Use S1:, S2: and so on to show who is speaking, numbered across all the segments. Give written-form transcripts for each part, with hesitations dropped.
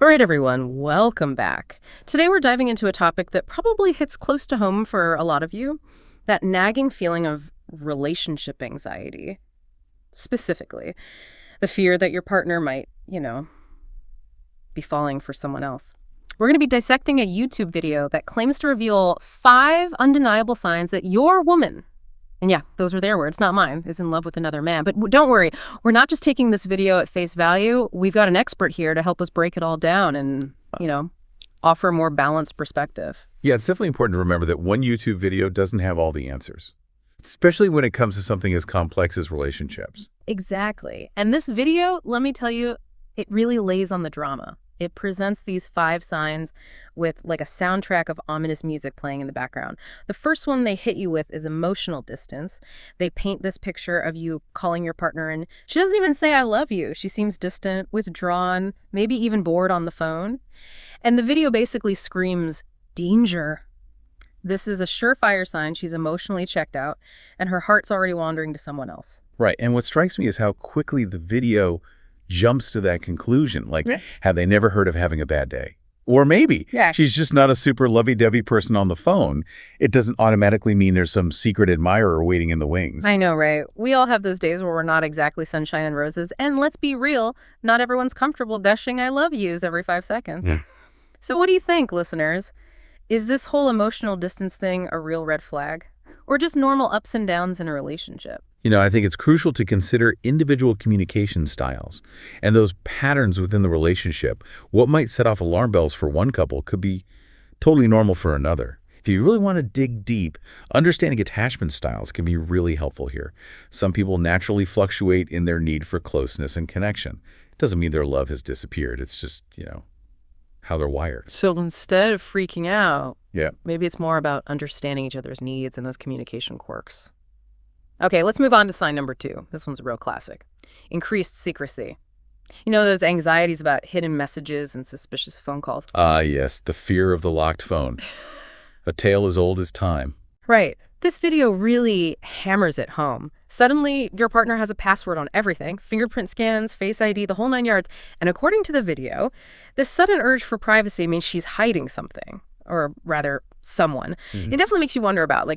S1: All right, everyone, welcome back. Today we're diving into a topic that probably hits close to home for a lot of you, that nagging feeling of relationship anxiety. Specifically, the fear that your partner might, be falling for someone else. We're going to be dissecting a YouTube video that claims to reveal 5 undeniable signs that your woman, and yeah, those are their words, not mine, is in love with another man. But don't worry, we're not just taking this video at face value. We've got an expert here to help us break it all down and, offer a more balanced perspective.
S2: Yeah, it's definitely important to remember that one YouTube video doesn't have all the answers, especially when it comes to something as complex as relationships.
S1: Exactly. And this video, let me tell you, it really lays on the drama. It presents these 5 signs with like a soundtrack of ominous music playing in the background. The first one they hit you with is emotional distance. They paint this picture of you calling your partner and she doesn't even say, "I love you." She seems distant, withdrawn, maybe even bored on the phone. And the video basically screams, danger. This is a surefire sign she's emotionally checked out and her heart's already wandering to someone else.
S2: Right. And what strikes me is how quickly the video jumps to that conclusion. Like, have they never heard of having a bad day? Or maybe she's just not a super lovey-dovey person on the phone. It doesn't automatically mean there's some secret admirer waiting in the wings.
S1: I know, right? We all have those days where we're not exactly sunshine and roses. And let's be real, not everyone's comfortable gushing "I love yous" every 5 seconds. So what do you think, listeners? Is this whole emotional distance thing a real red flag? Or just normal ups and downs in a relationship?
S2: I think it's crucial to consider individual communication styles and those patterns within the relationship. What might set off alarm bells for one couple could be totally normal for another. If you really want to dig deep, understanding attachment styles can be really helpful here. Some people naturally fluctuate in their need for closeness and connection. It doesn't mean their love has disappeared. It's just, how they're wired.
S1: So instead of freaking out,
S2: Yeah.
S1: maybe it's more about understanding each other's needs and those communication quirks. Okay, let's move on to sign number 2. This one's a real classic. Increased secrecy. Those anxieties about hidden messages and suspicious phone calls.
S2: Yes, the fear of the locked phone. A tale as old as time.
S1: Right. This video really hammers it home. Suddenly, your partner has a password on everything, fingerprint scans, Face ID, the whole 9 yards. And according to the video, this sudden urge for privacy means she's hiding something, or rather, someone. It definitely makes you wonder about,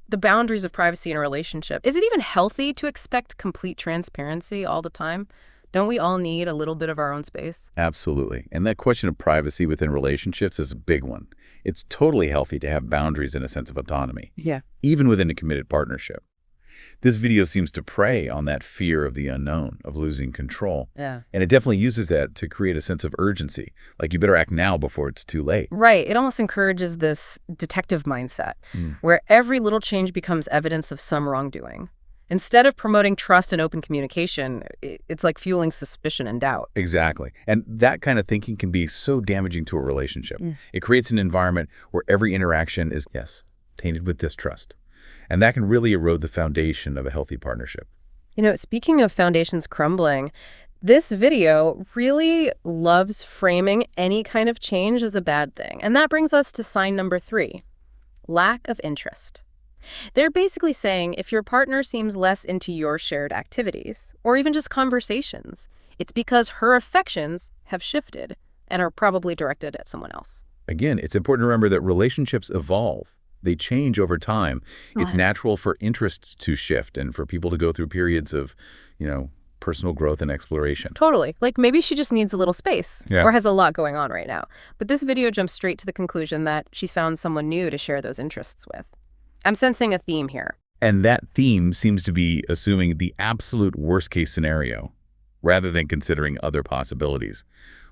S1: the boundaries of privacy in a relationship. Is it even healthy to expect complete transparency all the time? Don't we all need a little bit of our own space?
S2: Absolutely. And that question of privacy within relationships is a big one. It's totally healthy to have boundaries and a sense of autonomy.
S1: Yeah.
S2: Even within a committed partnership. This video seems to prey on that fear of the unknown, of losing control.
S1: Yeah.
S2: And it definitely uses that to create a sense of urgency. Like, you better act now before it's too late.
S1: Right. It almost encourages this detective mindset where every little change becomes evidence of some wrongdoing. Instead of promoting trust and open communication, it's like fueling suspicion and doubt.
S2: Exactly. And that kind of thinking can be so damaging to a relationship. It creates an environment where every interaction is, tainted with distrust. And that can really erode the foundation of a healthy partnership.
S1: Speaking of foundations crumbling, this video really loves framing any kind of change as a bad thing. And that brings us to sign number 3, lack of interest. They're basically saying if your partner seems less into your shared activities, or even just conversations, it's because her affections have shifted and are probably directed at someone else.
S2: Again, it's important to remember that relationships evolve. They change over time. It's natural for interests to shift and for people to go through periods of, personal growth and exploration.
S1: Totally. Like maybe she just needs a little space or has a lot going on right now. But this video jumps straight to the conclusion that she's found someone new to share those interests with. I'm sensing a theme here.
S2: And that theme seems to be assuming the absolute worst-case scenario rather than considering other possibilities.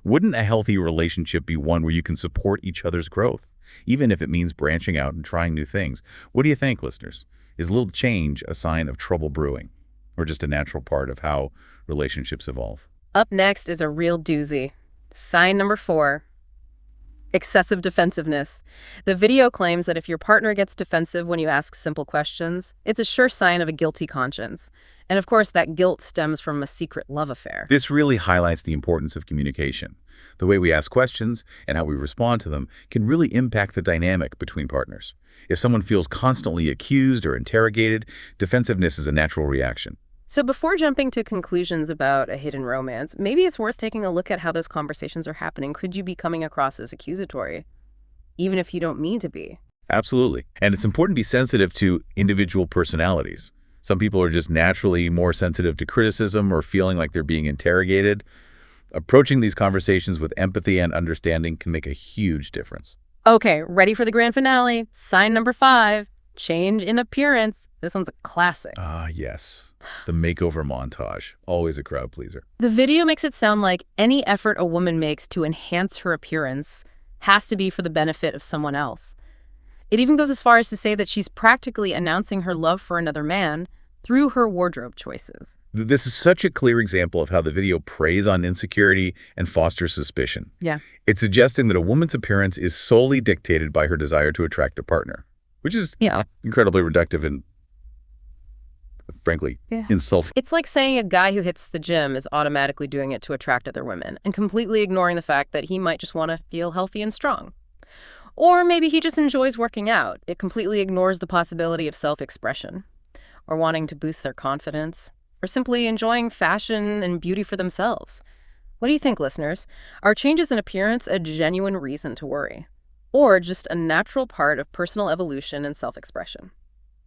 S2: Wouldn't a healthy relationship be one where you can support each other's growth, even if it means branching out and trying new things? What do you think, listeners? Is a little change a sign of trouble brewing, or just a natural part of how relationships evolve?
S1: Up next is a real doozy. Sign number 4. Excessive defensiveness. The video claims that if your partner gets defensive when you ask simple questions, it's a sure sign of a guilty conscience. And of course, that guilt stems from a secret love affair.
S2: This really highlights the importance of communication. The way we ask questions and how we respond to them can really impact the dynamic between partners. If someone feels constantly accused or interrogated, defensiveness is a natural reaction.
S1: So before jumping to conclusions about a hidden romance, maybe it's worth taking a look at how those conversations are happening. Could you be coming across as accusatory, even if you don't mean to be?
S2: Absolutely. And it's important to be sensitive to individual personalities. Some people are just naturally more sensitive to criticism or feeling like they're being interrogated. Approaching these conversations with empathy and understanding can make a huge difference.
S1: Okay, ready for the grand finale. Sign number 5, change in appearance. This one's a classic.
S2: Ah, yes. The makeover montage. Always a crowd pleaser.
S1: The video makes it sound like any effort a woman makes to enhance her appearance has to be for the benefit of someone else. It even goes as far as to say that she's practically announcing her love for another man through her wardrobe choices.
S2: This is such a clear example of how the video preys on insecurity and fosters suspicion.
S1: Yeah.
S2: It's suggesting that a woman's appearance is solely dictated by her desire to attract a partner, which is incredibly reductive and, frankly, insulting.
S1: It's like saying a guy who hits the gym is automatically doing it to attract other women and completely ignoring the fact that he might just want to feel healthy and strong. Or maybe he just enjoys working out. It completely ignores the possibility of self-expression, or wanting to boost their confidence, or simply enjoying fashion and beauty for themselves. What do you think, listeners? Are changes in appearance a genuine reason to worry, or just a natural part of personal evolution and self-expression?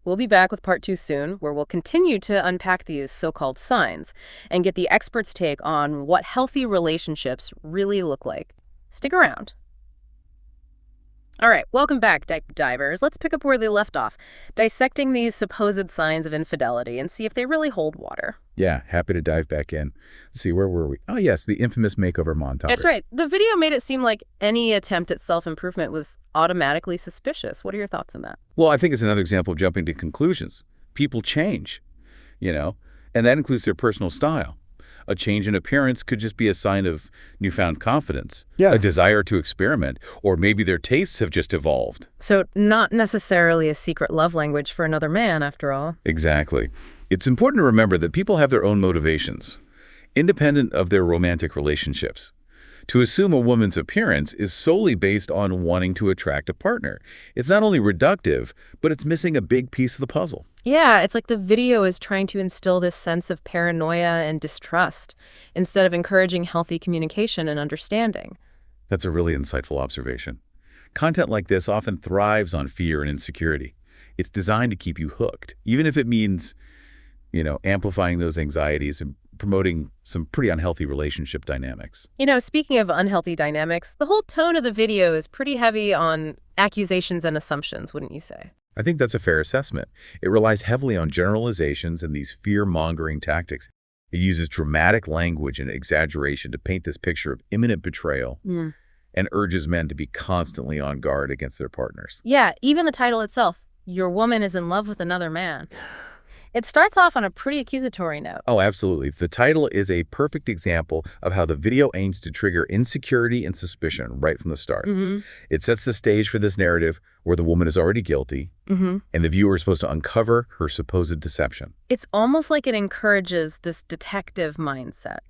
S1: We'll be back with part 2 soon, where we'll continue to unpack these so-called signs and get the experts' take on what healthy relationships really look like. Stick around. All right, welcome back, deep divers. Let's pick up where they left off, dissecting these supposed signs of infidelity and see if they really hold water.
S2: Yeah, happy to dive back in. Let's see, where were we? Oh, yes, the infamous makeover montage.
S1: That's right. The video made it seem like any attempt at self-improvement was automatically suspicious. What are your thoughts on that?
S2: Well, I think it's another example of jumping to conclusions. People change, and that includes their personal style. A change in appearance could just be a sign of newfound confidence, a desire to experiment, or maybe their tastes have just evolved.
S1: So not necessarily a secret love language for another man, after all.
S2: Exactly. It's important to remember that people have their own motivations, independent of their romantic relationships. To assume a woman's appearance is solely based on wanting to attract a partner. It's not only reductive, but it's missing a big piece of the puzzle.
S1: Yeah, it's like the video is trying to instill this sense of paranoia and distrust instead of encouraging healthy communication and understanding.
S2: That's a really insightful observation. Content like this often thrives on fear and insecurity. It's designed to keep you hooked, even if it means, amplifying those anxieties and promoting some pretty unhealthy relationship dynamics.
S1: Speaking of unhealthy dynamics, the whole tone of the video is pretty heavy on accusations and assumptions, wouldn't you say?
S2: I think that's a fair assessment. It relies heavily on generalizations and these fear-mongering tactics. It uses dramatic language and exaggeration to paint this picture of imminent betrayal and urges men to be constantly on guard against their partners.
S1: Yeah, even the title itself, "Your woman is in love with another man." It starts off on a pretty accusatory note.
S2: Oh, absolutely. The title is a perfect example of how the video aims to trigger insecurity and suspicion right from the start. It sets the stage for this narrative where the woman is already guilty, and the viewer is supposed to uncover her supposed deception.
S1: It's almost like it encourages this detective mindset,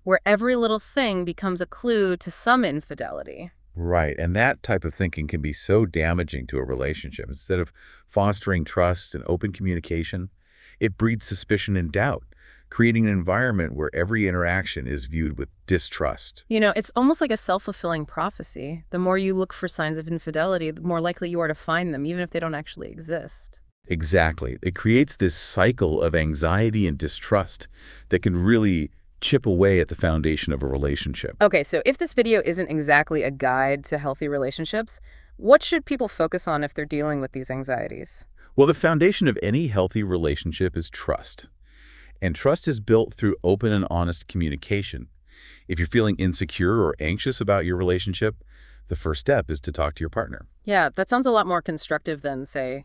S1: where every little thing becomes a clue to some infidelity.
S2: Right, and that type of thinking can be so damaging to a relationship. Instead of fostering trust and open communication, it breeds suspicion and doubt, creating an environment where every interaction is viewed with distrust.
S1: It's almost like a self-fulfilling prophecy. The more you look for signs of infidelity, the more likely you are to find them, even if they don't actually exist.
S2: Exactly. It creates this cycle of anxiety and distrust that can really chip away at the foundation of a relationship.
S1: Okay, so if this video isn't exactly a guide to healthy relationships, what should people focus on if they're dealing with these anxieties?
S2: Well, the foundation of any healthy relationship is trust. And trust is built through open and honest communication. If you're feeling insecure or anxious about your relationship, the first step is to talk to your partner.
S1: Yeah, that sounds a lot more constructive than, say,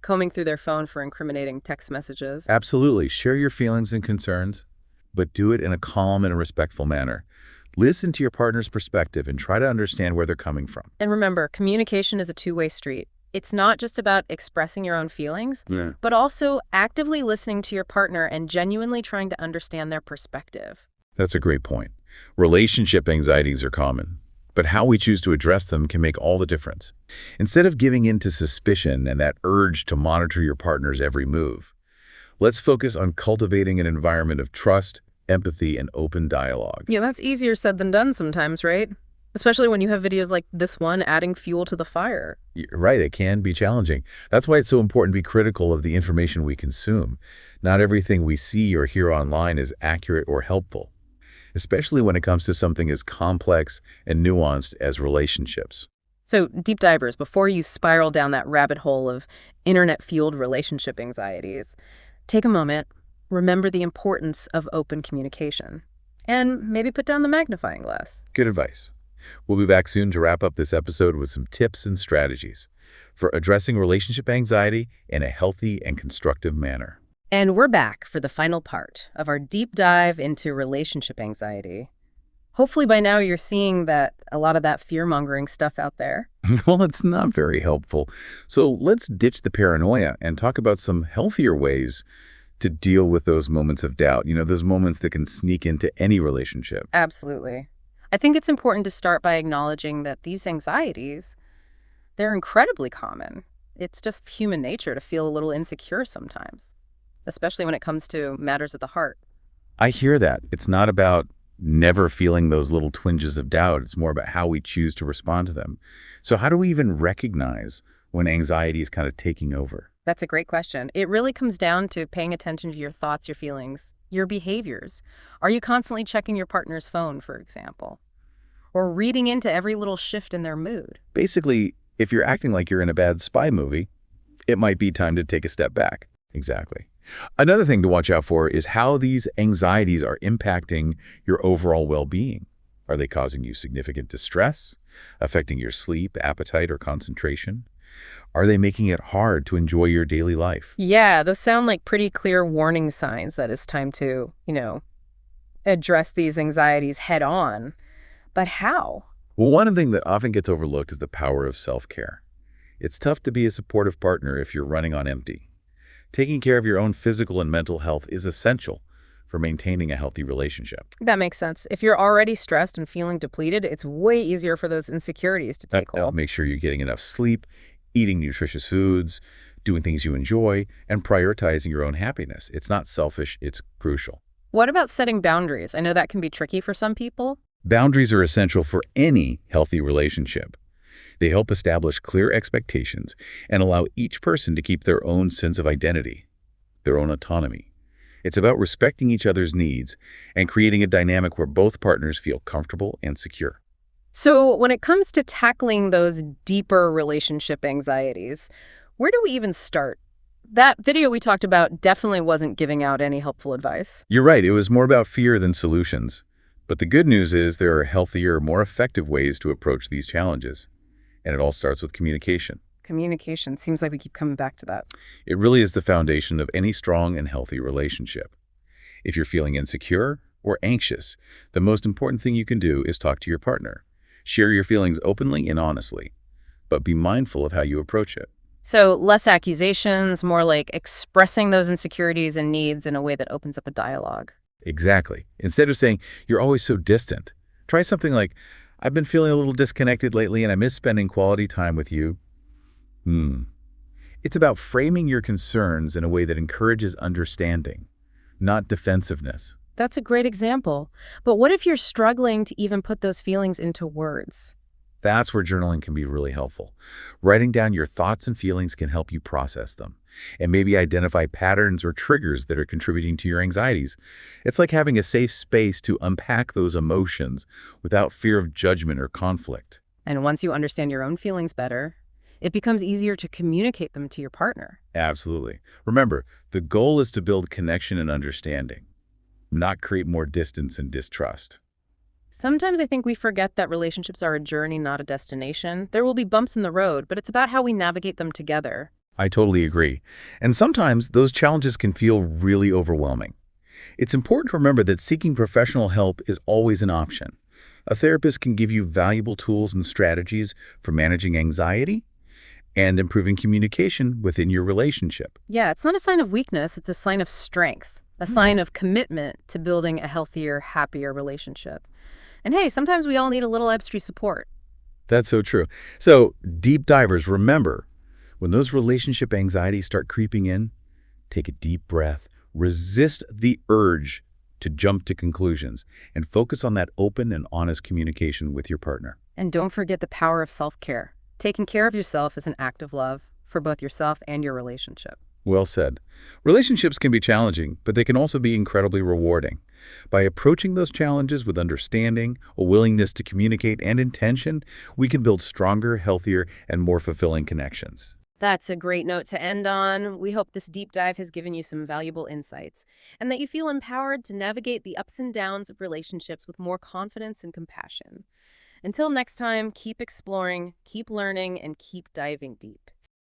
S1: combing through their phone for incriminating text messages.
S2: Absolutely. Share your feelings and concerns, but do it in a calm and a respectful manner. Listen to your partner's perspective and try to understand where they're coming from.
S1: And remember, communication is a two-way street. It's not just about expressing your own feelings, but also actively listening to your partner and genuinely trying to understand their perspective.
S2: That's a great point. Relationship anxieties are common, but how we choose to address them can make all the difference. Instead of giving in to suspicion and that urge to monitor your partner's every move, Let's focus on cultivating an environment of trust, empathy, and open dialogue.
S1: Yeah, that's easier said than done sometimes, right? Especially when you have videos like this one adding fuel to the fire.
S2: You're right, it can be challenging. That's why it's so important to be critical of the information we consume. Not everything we see or hear online is accurate or helpful, especially when it comes to something as complex and nuanced as relationships.
S1: So, deep divers, before you spiral down that rabbit hole of internet-fueled relationship anxieties, take a moment, remember the importance of open communication, and maybe put down the magnifying glass.
S2: Good advice. We'll be back soon to wrap up this episode with some tips and strategies for addressing relationship anxiety in a healthy and constructive manner.
S1: And we're back for the final part of our deep dive into relationship anxiety. Hopefully by now you're seeing that a lot of that fear-mongering stuff out there.
S2: Well, it's not very helpful. So let's ditch the paranoia and talk about some healthier ways to deal with those moments of doubt, those moments that can sneak into any relationship.
S1: Absolutely. I think it's important to start by acknowledging that these anxieties, they're incredibly common. It's just human nature to feel a little insecure sometimes, especially when it comes to matters of the heart.
S2: I hear that. It's not about never feeling those little twinges of doubt. It's more about how we choose to respond to them. So how do we even recognize when anxiety is kind of taking over?
S1: That's a great question. It really comes down to paying attention to your thoughts, your feelings, your behaviors. Are you constantly checking your partner's phone, for example? Or reading into every little shift in their mood?
S2: Basically, if you're acting like you're in a bad spy movie, it might be time to take a step back. Exactly. Another thing to watch out for is how these anxieties are impacting your overall well-being. Are they causing you significant distress, affecting your sleep, appetite, or concentration? Are they making it hard to enjoy your daily life?
S1: Yeah, those sound like pretty clear warning signs that it's time to, address these anxieties head on. But how?
S2: Well, one thing that often gets overlooked is the power of self-care. It's tough to be a supportive partner if you're running on empty. Taking care of your own physical and mental health is essential for maintaining a healthy relationship.
S1: That makes sense. If you're already stressed and feeling depleted, it's way easier for those insecurities to take hold.
S2: Make sure you're getting enough sleep, eating nutritious foods, doing things you enjoy, and prioritizing your own happiness. It's not selfish, it's crucial.
S1: What about setting boundaries? I know that can be tricky for some people.
S2: Boundaries are essential for any healthy relationship. They help establish clear expectations and allow each person to keep their own sense of identity, their own autonomy. It's about respecting each other's needs and creating a dynamic where both partners feel comfortable and secure.
S1: So when it comes to tackling those deeper relationship anxieties, where do we even start? That video we talked about definitely wasn't giving out any helpful advice.
S2: You're right, it was more about fear than solutions. But the good news is there are healthier, more effective ways to approach these challenges. And it all starts with communication.
S1: Communication. Seems like we keep coming back to that.
S2: It really is the foundation of any strong and healthy relationship. If you're feeling insecure or anxious, the most important thing you can do is talk to your partner. Share your feelings openly and honestly, but be mindful of how you approach it.
S1: So less accusations, more like expressing those insecurities and needs in a way that opens up a dialogue.
S2: Exactly. Instead of saying, "You're always so distant," try something like, "I've been feeling a little disconnected lately and I miss spending quality time with you." It's about framing your concerns in a way that encourages understanding, not defensiveness.
S1: That's a great example. But what if you're struggling to even put those feelings into words?
S2: That's where journaling can be really helpful. Writing down your thoughts and feelings can help you process them and maybe identify patterns or triggers that are contributing to your anxieties. It's like having a safe space to unpack those emotions without fear of judgment or conflict.
S1: And once you understand your own feelings better, it becomes easier to communicate them to your partner.
S2: Absolutely. Remember, the goal is to build connection and understanding, not create more distance and distrust.
S1: Sometimes I think we forget that relationships are a journey, not a destination. There will be bumps in the road, but it's about how we navigate them together.
S2: I totally agree. And sometimes those challenges can feel really overwhelming. It's important to remember that seeking professional help is always an option. A therapist can give you valuable tools and strategies for managing anxiety and improving communication within your relationship.
S1: Yeah, it's not a sign of weakness, it's a sign of strength, a sign of commitment to building a healthier, happier relationship. And hey, sometimes we all need a little extra support.
S2: That's so true. So, deep divers, remember, when those relationship anxieties start creeping in, Take a deep breath, resist the urge to jump to conclusions, and focus on that open and honest communication with your partner.
S1: And don't forget the power of self-care. Taking care of yourself is an act of love for both yourself and your relationship.
S2: Well said. Relationships can be challenging, but they can also be incredibly rewarding. By approaching those challenges with understanding, a willingness to communicate, and intention, we can build stronger, healthier, and more fulfilling connections.
S1: That's a great note to end on. We hope this deep dive has given you some valuable insights and that you feel empowered to navigate the ups and downs of relationships with more confidence and compassion. Until next time, keep exploring, keep learning, and keep diving deep.